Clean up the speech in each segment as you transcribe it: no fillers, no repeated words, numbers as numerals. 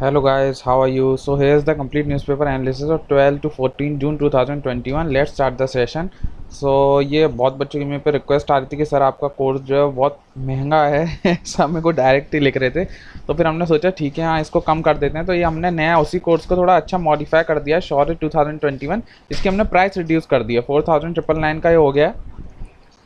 Hello guys, how are you? So here's the complete newspaper analysis of 12 to 14 June 2021. Let's start the session. So ये बहुत बच्चों की मेरे पे request आ रही थी कि सर आपका कोर्स जो है बहुत महंगा है सब मेरे को डायरेक्ट ही लिख रहे थे। तो फिर हमने सोचा ठीक है, हाँ इसको कम कर देते हैं। तो ये हमने नया उसी कोर्स को थोड़ा अच्छा मॉडिफाई कर दिया है, शौर्य 2021। इसकी हमने प्राइस रिड्यूस कर दिया, 4999 का ये हो गया है।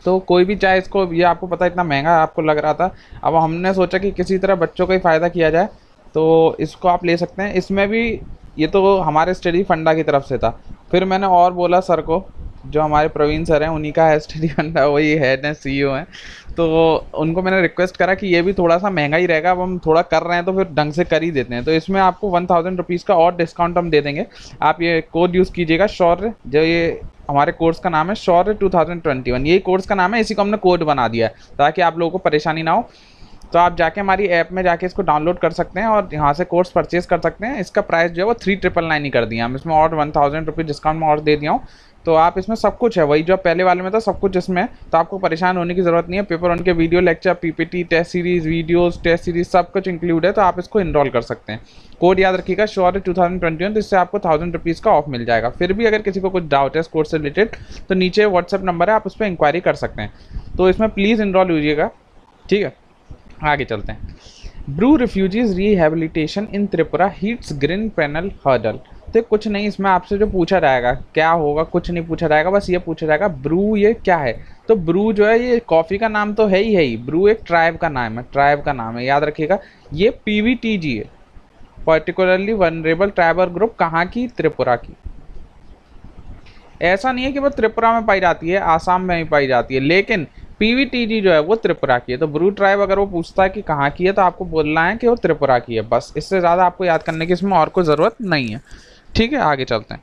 तो कोई भी चाहे इसको, ये आपको पता है इतना महंगा आपको लग रहा था, अब हमने सोचा कि किसी तरह बच्चों का ही फ़ायदा किया जाए, तो इसको आप ले सकते हैं। इसमें भी ये तो हमारे स्टडी फंडा की तरफ से था। फिर मैंने और बोला सर को, जो हमारे प्रवीण सर हैं उन्हीं का है स्टडी फंडा, वही हेड हैं, सीईओ हैं। तो उनको मैंने रिक्वेस्ट करा कि ये भी थोड़ा सा महंगा ही रहेगा, अब हम थोड़ा कर रहे हैं तो फिर ढंग से कर ही देते हैं। तो इसमें आपको 1000 रुपीज़ का और डिस्काउंट हम दे देंगे। आप ये कोड यूज़ कीजिएगा, शौर्य। जो ये हमारे कोर्स का नाम है शौर्य 2021, यही कोर्स का नाम है, इसी को हमने कोड बना दिया है ताकि आप लोगों को परेशानी ना हो। तो आप जाके हमारी ऐप में जाके इसको डाउनलोड कर सकते हैं और यहाँ से कोर्स परचेज कर सकते हैं। इसका प्राइस जो है वो 3999 ही कर दिया हम, इसमें और 1000 रुपीज़ डिस्काउंट में और दे दिया हूँ। तो आप इसमें सब कुछ है, वही जो पहले वाले में था सब कुछ इसमें है। तो आपको परेशान होने की ज़रूरत नहीं है। पेपर उनके video lecture, PPT, test series, videos, test series सब कुछ इंक्लूड है। तो आप इसको इनरोल कर सकते हैं। कोड याद रखिएगा शौर्य 2021, तो इससे आपको 1000 रुपीज़ का ऑफ मिल जाएगा। फिर भी अगर किसी को कुछ डाउट है इस कोर्स से रिलेटेड तो नीचे व्हाट्सएप नंबर है, आप उस पर इंक्वायरी कर सकते हैं। तो इसमें प्लीज़ इनरोल कीजिएगा, ठीक है। आगे चलते हैं। Bru refugees rehabilitation in Tripura hits green panel hurdle. तो कुछ नहीं, इसमें आपसे जो पूछा जाएगा क्या होगा, कुछ नहीं पूछा जाएगा, बस ये पूछा जाएगा ब्रू ये क्या है। तो ब्रू जो है ये कॉफ़ी का नाम तो है ही, ब्रू एक ट्राइब का नाम है, याद रखिएगा। ये पीवीटीजी है, पर्टिकुलरली वनरेबल ट्राइबल ग्रुप, कहाँ की? त्रिपुरा की। ऐसा नहीं है कि वो त्रिपुरा में पाई जाती है, आसाम में भी पाई जाती है, लेकिन पीवीटीजी जो है वो त्रिपुरा की है। तो ब्रू ट्राइब अगर वो पूछता है कि कहाँ की है तो आपको बोलना है कि वो त्रिपुरा की है, बस। इससे ज़्यादा आपको याद करने की इसमें और कोई ज़रूरत नहीं है, ठीक है। आगे चलते हैं।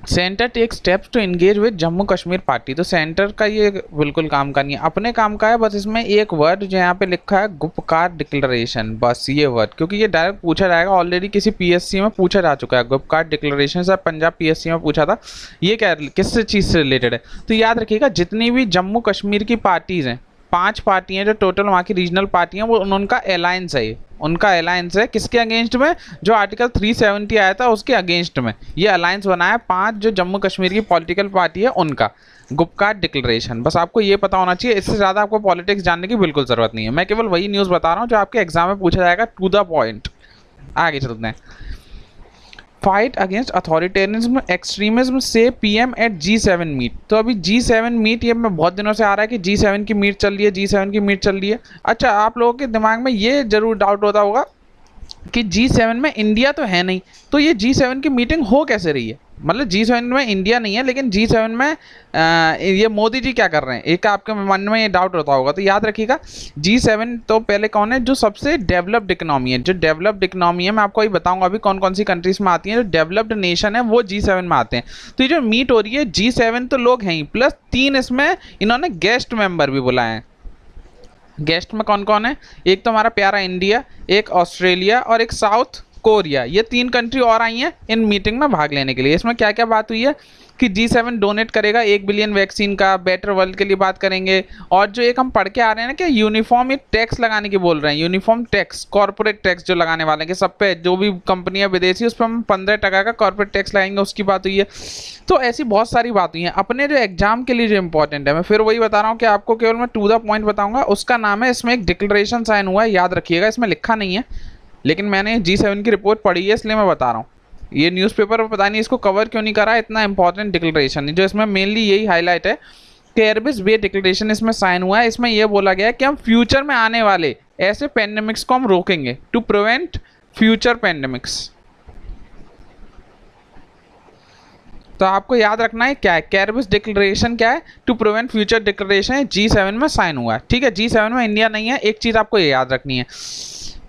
Centre take steps to engage with Jammu Kashmir party. तो सेंटर का ये बिल्कुल काम का नहीं है, अपने काम का है। बस इसमें एक वर्ड जो यहाँ पे लिखा है गुपकार डिक्लेरेशन, बस ये वर्ड, क्योंकि ये डायरेक्ट पूछा जाएगा। ऑलरेडी किसी पीएससी में पूछा जा चुका है Gupkar declaration, sir Punjab PSC में पूछा था। ये क्या, किस चीज़ से रिलेटेड है? तो याद रखिएगा जितनी भी जम्मू कश्मीर की पार्टीज़ हैं, 5 पार्टी हैं जो टोटल वहाँ की रीजनल पार्टी हैं, वो उनका अलायंस है। ये उनका अलायंस है किसके अगेंस्ट में? जो आर्टिकल 370 आया था उसके अगेंस्ट में ये अलायंस बनाया 5 जो जम्मू कश्मीर की पॉलिटिकल पार्टी है उनका। गुपकार डिक्लेरेशन, बस आपको ये पता होना चाहिए। इससे ज़्यादा आपको पॉलिटिक्स जानने की बिल्कुल ज़रूरत नहीं है। मैं केवल वही न्यूज़ बता रहा हूँ जो आपके एग्जाम में पूछा जाएगा, टू द पॉइंट। आगे चलते हैं। फाइट अगेंस्ट अथॉरिटेरियनिज्म एक्सट्रीमिज्म से पीएम एट G7 मीट। तो अभी G7 मीट ये मैं बहुत दिनों से आ रहा है कि G7 की मीट चल रही है, G7 की मीट चल रही है। अच्छा, आप लोगों के दिमाग में ये जरूर डाउट होता होगा कि G7 में इंडिया तो है नहीं, तो ये G7 की मीटिंग हो कैसे रही है? मतलब G7 में इंडिया नहीं है लेकिन G7 में ये मोदी जी क्या कर रहे हैं, एक आपके मन में ये डाउट होता होगा। तो याद रखिएगा G7 तो पहले कौन है? जो सबसे डेवलप्ड इकोनॉमी है। जो डेवलप्ड इकोनॉमी है मैं आपको अभी बताऊंगा अभी कौन कौन सी कंट्रीज में आती हैं। जो डेवलप्ड नेशन है वो G7 में आते हैं। तो ये जो मीट हो रही है G7 तो लोग हैं ही, प्लस 3 इसमें इन्होंने गेस्ट मेंबर भी बुलाए हैं। गेस्ट में कौन कौन है? एक तो हमारा प्यारा इंडिया, एक ऑस्ट्रेलिया और एक साउथ कोरिया। ये 3 कंट्री और आई हैं इन मीटिंग में भाग लेने के लिए। इसमें क्या क्या बात हुई है कि G7 डोनेट करेगा 1 बिलियन वैक्सीन का, बेटर वर्ल्ड के लिए बात करेंगे। और जो एक हम पढ़ के आ रहे हैं ना कि यूनिफॉर्म टैक्स लगाने की बोल रहे हैं, यूनिफॉर्म टैक्स, कॉर्पोरेट टैक्स जो लगाने वाले हैं कि सब पे जो भी कंपनियां विदेशी उस पर हम 15% का कॉर्पोरेट टैक्स लगाएंगे, उसकी बात हुई है। तो ऐसी बहुत सारी बात हुई है। अपने जो एग्जाम के लिए जो इंपॉर्टेंट है, मैं फिर वही बता रहा हूँ कि आपको केवल मैं टू द पॉइंट बताऊंगा। उसका नाम है, इसमें एक डिक्लेरेशन साइन हुआ है, याद रखिएगा। इसमें लिखा नहीं है लेकिन मैंने G7 की रिपोर्ट पढ़ी है इसलिए मैं बता रहा हूँ। ये न्यूज़पेपर में पता नहीं इसको कवर क्यों नहीं करा, इतना इंपॉर्टेंट डिक्लेरेशन जो इसमें मेनली यही हाईलाइट है कि एयरबेस बे डिक्लेरेशन इसमें साइन हुआ है। इसमें यह बोला गया है कि हम फ्यूचर में आने वाले ऐसे पेंडेमिक्स को हम रोकेंगे, टू प्रिवेंट फ्यूचर पेंडेमिक्स। तो आपको याद रखना है क्या है कैरबिस डिक्लेरेशन, क्या है? टू प्रिवेंट फ्यूचर डिक्लेरेशन है, G7 में साइन हुआ है, ठीक है। G7 में इंडिया नहीं है, एक चीज़ आपको ये याद रखनी है,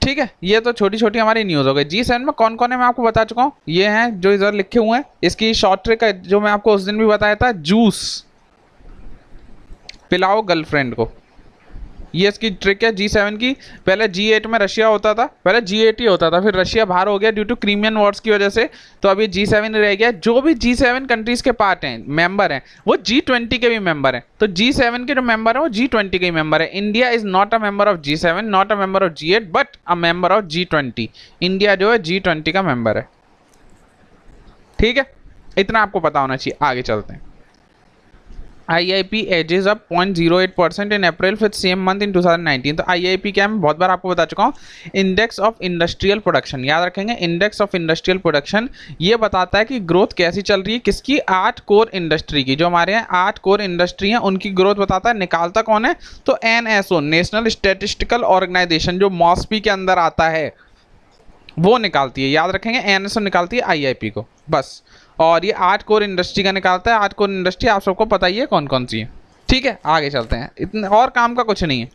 ठीक है। ये तो छोटी छोटी हमारी न्यूज़ हो गई। G7 में कौन कौन है मैं आपको बता चुका हूँ, ये हैं जो इधर लिखे हुए हैं। इसकी शॉर्ट ट्रिक है जो मैं आपको उस दिन भी बताया था, जूस पिलाओ गर्लफ्रेंड को, ये इसकी ट्रिक है G7 की। पहले G8 में रशिया होता था, पहले G8 ही होता था, फिर रशिया बाहर हो गया ड्यू टू क्रीमियन वॉर्स की वजह से, तो अभी G7 रह गया। जो भी G7 कंट्रीज के पार्ट हैं, मेंबर हैं, वो G20 के भी मेंबर हैं। तो G7 के जो मेंबर हैं वो G20 के ही मेंबर है। India is not a member of G7, not a member of G8, but a member of G20। India जो है G20 का मेंबर है। ठीक है, इतना आपको पता होना चाहिए। आगे चलते हैं। IIP edges up 0.08% in April with same month in 2019। तो IIP क्या है, मैं बहुत बार आपको बता चुका हूँ। इंडेक्स ऑफ इंडस्ट्रियल प्रोडक्शन, याद रखेंगे। इंडेक्स ऑफ इंडस्ट्रियल प्रोडक्शन ये बताता है कि ग्रोथ कैसी चल रही है किसकी, 8 कोर इंडस्ट्री की। जो हमारे यहाँ 8 कोर इंडस्ट्री हैं उनकी ग्रोथ बताता है। निकालता कौन है, तो NSO, नेशनल स्टैटिस्टिकल ऑर्गेनाइजेशन, जो मॉस्पी के अंदर आता है, वो निकालती है। याद रखेंगे, NSO निकालती है IIP को, बस। और ये 8 कोर इंडस्ट्री का निकालता है। 8 कोर इंडस्ट्री आप सबको पता ही है कौन कौन सी है। ठीक है, आगे चलते हैं। इतने और काम का कुछ नहीं है।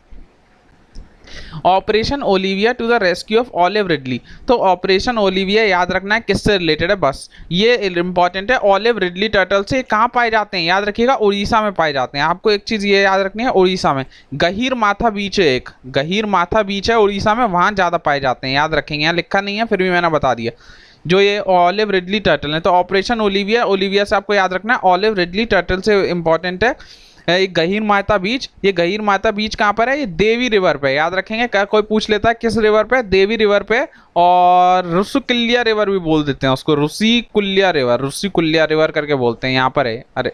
Operation Olivia to the rescue of olive ridley. तो ऑपरेशन ओलिविया याद रखना है किससे रिलेटेड है, बस ये इंपॉर्टेंट है। ऑलिव रिडली टर्टल से कहाँ पाए जाते हैं, याद रखिएगा, उड़ीसा में पाए जाते हैं। आपको एक चीज़ ये याद रखनी है, उड़ीसा में गहीर माथा बीच है, एक गहीर माथा बीच है उड़ीसा में, वहाँ ज़्यादा पाए जाते हैं। याद रखेंगे, यहाँ लिखा नहीं है फिर भी मैंने बता दिया। जो ये ऑलिव रिडली टर्टल है, तो ऑपरेशन ओलिविया, ओलिविया से आपको याद रखना है। ऑलिव रिडली टर्टल से इंपॉर्टेंट है एक गहीर माता बीच। ये गहीर माता बीच कहाँ पर है, ये देवी रिवर पे। याद रखेंगे, कोई पूछ लेता है किस रिवर पे, देवी रिवर पे। और रुसुकुल्या रिवर भी बोल देते हैं उसको, रुसिकुल्या रिवर, रुसिकुल्या रिवर करके बोलते हैं। यहाँ पर है, अरे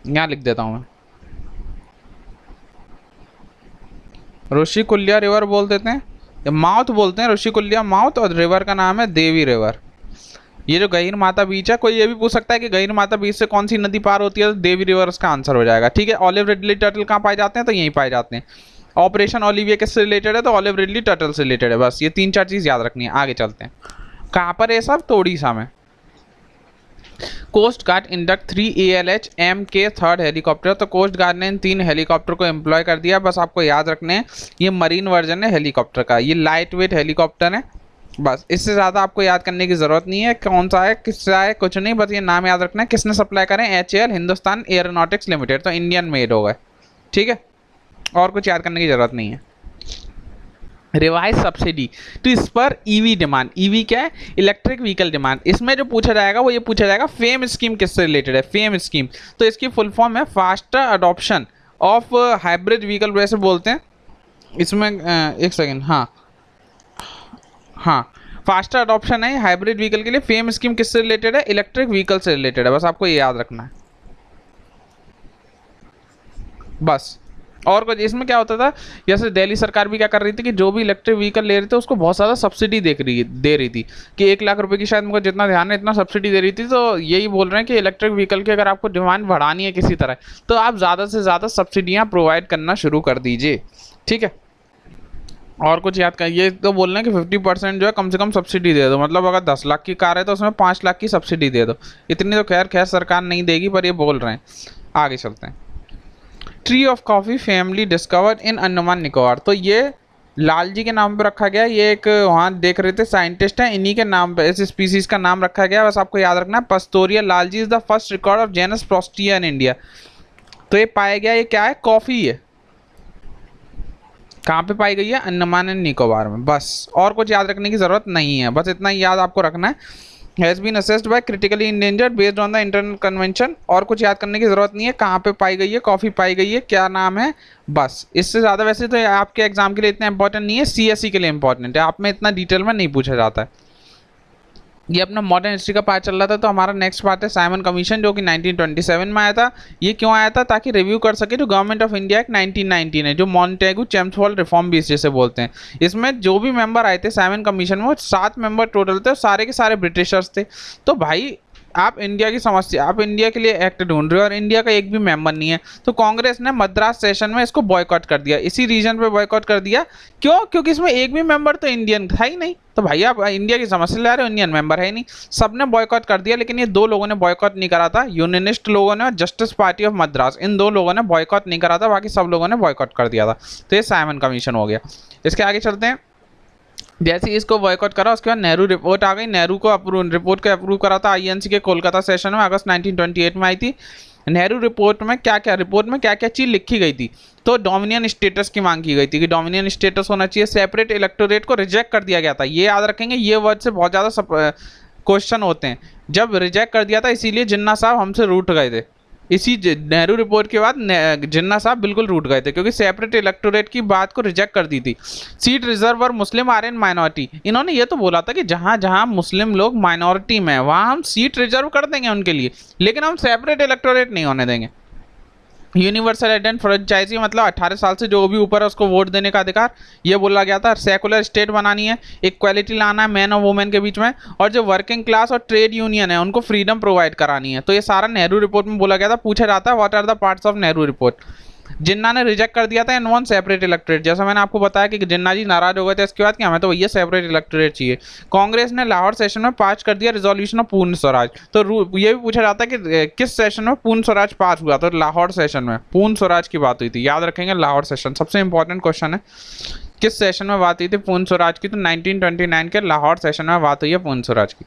यहाँ लिख देता हूँ मैं, रुशिकुल्या रिवर बोल देते हैं, माउथ बोलते हैं, ऋषिकुल्या माउथ, और रिवर का नाम है देवी रिवर। ये जो गहीर माता बीच है, कोई ये भी पूछ सकता है कि गहीर माता बीच से कौन सी नदी पार होती है, तो देवी रिवर उसका आंसर हो जाएगा। ठीक है, ऑलिव रिडली टर्टल कहाँ पाए जाते हैं, तो यहीं पाए जाते हैं। ऑपरेशन ओलिविया किससे रिलेटेड है, तो ऑलिव रिडली टर्टल से रिलेटेड है। बस ये 3-4 चीज़ याद रखनी है। आगे चलते हैं। कहाँ पर है सब, तो उड़ीसा में। Coast guard induct 3 ALH MK 3rd helicopter. तो कोस्ट गार्ड ने इन 3 हेलीकॉप्टर को एम्प्लॉय कर दिया। बस आपको याद रखने हैं, ये मरीन वर्जन है हेलीकॉप्टर का, ये लाइट वेट हेलीकॉप्टर है। बस इससे ज़्यादा आपको याद करने की ज़रूरत नहीं है, कौन सा है किसका है कुछ नहीं, बस ये नाम याद रखना है। किसने सप्लाई करें, HAL, हिंदुस्तान एयरोनॉटिक्स लिमिटेड, तो इंडियन मेड होगा। ठीक है, और कुछ याद करने की ज़रूरत नहीं है। Revise subsidy to spur EV demand. EV क्या है, इलेक्ट्रिक व्हीकल डिमांड। इसमें जो पूछा जाएगा वो ये पूछा जाएगा फेम स्कीम किससे रिलेटेड है, फेम स्कीम। तो इसकी फुल फॉर्म है faster adoption of hybrid vehicle, वैसे बोलते हैं इसमें। एक सेकेंड, हाँ, फास्टर अडॉप्शन है हाइब्रिड व्हीकल के लिए। फेम स्कीम किससे रिलेटेड है, इलेक्ट्रिक व्हीकल से रिलेटेड है। बस आपको ये याद रखना है, बस। और कुछ इसमें क्या होता था, जैसे दिल्ली सरकार भी क्या कर रही थी कि जो भी इलेक्ट्रिक व्हीकल ले रहे थे उसको बहुत ज़्यादा सब्सिडी दे रही थी कि 1 लाख रुपए की, शायद मुझे जितना ध्यान है इतना सब्सिडी दे रही थी। तो यही बोल रहे हैं कि इलेक्ट्रिक व्हीकल की अगर आपको डिमांड बढ़ानी है किसी तरह, तो आप ज़्यादा से ज़्यादा सब्सिडियाँ प्रोवाइड करना शुरू कर दीजिए। ठीक है, और कुछ याद कर, ये तो बोल रहे हैं कि 50% जो है कम से कम सब्सिडी दे दो। मतलब अगर 10 लाख की कार है तो उसमें 5 लाख की सब्सिडी दे दो। इतनी तो खैर सरकार नहीं देगी, पर ये बोल रहे हैं। आगे चलते हैं। Tree of coffee family discovered in Andaman Nicobar. तो ये लालजी के नाम पर रखा गया। ये एक वहाँ देख रहे थे साइंटिस्ट हैं, इन्हीं के नाम पे इस स्पीसीज का नाम रखा गया। बस आपको याद रखना है, पस्तोरिया लालजी is the first record of genus प्रोस्टिया इन इंडिया। तो ये पाया गया, ये क्या है, कॉफ़ी है। कहाँ पे पाई गई है, अंडमान एंड निकोबार में। बस और कुछ याद रखने की ज़रूरत नहीं है, बस इतना ही याद आपको रखना है। Has been assessed by critically endangered based on the international convention. और कुछ याद करने की ज़रूरत नहीं है, कहाँ पे पाई गई है, कॉफ़ी पाई गई है, क्या नाम है, बस। इससे ज़्यादा वैसे तो आपके एग्जाम के लिए इतना इंपॉर्टेंट नहीं है, CSE के लिए इंपॉर्टेंट है। आप में इतना डिटेल में नहीं पूछा जाता है। ये अपना मॉडर्न हिस्ट्री का पार्ट चल रहा था। तो हमारा नेक्स्ट पार्ट है साइमन कमीशन, जो कि 1927 में आया था। ये क्यों आया था, ताकि रिव्यू कर सके जो गवर्नमेंट ऑफ इंडिया एक्ट 1919 है, जो मॉन्टेगू चैम्सफोर्ड रिफॉर्म बीस जैसे बोलते हैं। इसमें जो भी मेंबर आए थे साइमन कमीशन में, वो 7 मेंबर टोटल थे, सारे के सारे ब्रिटिशर्स थे। तो भाई आप इंडिया की समस्या, आप इंडिया के लिए एक्ट ढूंढ रहे हो और इंडिया का एक भी मेंबर नहीं है, तो कांग्रेस ने मद्रास सेशन में इसको बॉयकॉट कर दिया। इसी रीजन पे बॉयकॉट कर दिया, क्यों, क्योंकि इसमें एक भी मेंबर तो इंडियन था ही नहीं। तो भाई आप इंडिया की समस्या ला रहे हो, इंडियन मेंबर है ही नहीं, सबने बॉयकॉट कर दिया। लेकिन ये 2 लोगों ने बॉयकॉट नहीं करा था, यूनियनिस्ट लोगों ने और जस्टिस पार्टी ऑफ मद्रास, इन 2 लोगों ने बॉयकॉट नहीं करा था, बाकी सब लोगों ने बॉयकॉट कर दिया था। तो ये साइमन कमीशन हो गया। इसके आगे चलते हैं। जैसे ही इसको बॉयकॉट करा उसके बाद नेहरू रिपोर्ट आ गई, नेहरू को अप्रूव, रिपोर्ट को अप्रूव करा था आईएनसी के कोलकाता सेशन में, अगस्त 1928 में आई थी। नेहरू रिपोर्ट में क्या क्या, रिपोर्ट में क्या क्या चीज़ लिखी गई थी, तो डोमिनियन स्टेटस की मांग की गई थी कि डोमिनियन स्टेटस होना चाहिए, सेपरेट इलेक्टोरेट को रिजेक्ट कर दिया गया था। ये याद रखेंगे, ये वर्ड से बहुत ज़्यादा क्वेश्चन होते हैं। जब रिजेक्ट कर दिया था इसीलिए जिन्ना साहब हमसे रूठ गए थे। इसी नेहरू रिपोर्ट के बाद जिन्ना साहब बिल्कुल रूठ गए थे क्योंकि सेपरेट इलेक्टोरेट की बात को रिजेक्ट कर दी थी। सीट रिजर्व और मुस्लिम आर्यन माइनॉरिटी, इन्होंने ये तो बोला था कि जहां जहां मुस्लिम लोग माइनॉरिटी में वहां हम सीट रिजर्व कर देंगे उनके लिए, लेकिन हम सेपरेट इलेक्टोरेट नहीं होने देंगे। यूनिवर्सल एडेंट फ्रेंचाइजी मतलब 18 साल से जो भी ऊपर है उसको वोट देने का अधिकार, ये बोला गया था। सेकुलर स्टेट बनानी है, इक्वालिटी लाना है मैन और वुमेन के बीच में, और जो वर्किंग क्लास और ट्रेड यूनियन है उनको फ्रीडम प्रोवाइड करानी है। तो ये सारा नेहरू रिपोर्ट में बोला गया था। पूछा जाता है what are the parts of Nehru report. Jinnah ने रिजेक्ट कर दिया था एंड वन सेपरेट इलेक्टोरेट, जैसा मैंने आपको बताया कि जिन्ना जी नाराज हो गए थे इसके बाद कि हमें तो भैया सेपरेट इलेक्टोरेट चाहिए। कांग्रेस ने लाहौर सेशन में पास कर दिया रिजोल्यूशन ऑफ पूर्ण स्वराज। तो ये भी पूछा जाता है कि किस सेशन में पूर्ण स्वराज पास हुआ, तो लाहौर सेशन में पूर्ण स्वराज की बात हुई थी। याद रखेंगे लाहौर सेशन सबसे इंपॉर्टेंट क्वेश्चन है, किस सेशन में बात हुई थी पूर्ण स्वराज की, तो 1929 के लाहौर सेशन में बात हुई है पूर्ण स्वराज की।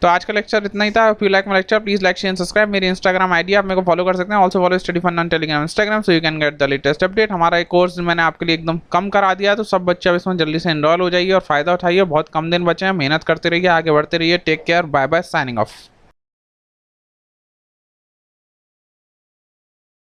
तो आज का लेक्चर इतना ही था। If you like my lecture please like share subscribe. मेरी इंस्टाग्राम आईडी आप मेरे को फॉलो कर सकते हैं। Also follow study fun on Telegram Instagram so you can get the latest update. हमारा एक कोर्स मैंने आपके लिए एकदम कम करा दिया है, तो सब बच्चे अब इसमें जल्दी से एनरोल हो जाइए और फायदा उठाइए। बहुत कम दिन बचे हैं, मेहनत करते रहिए, आगे बढ़ते रहिए। Take care, bye bye, signing of.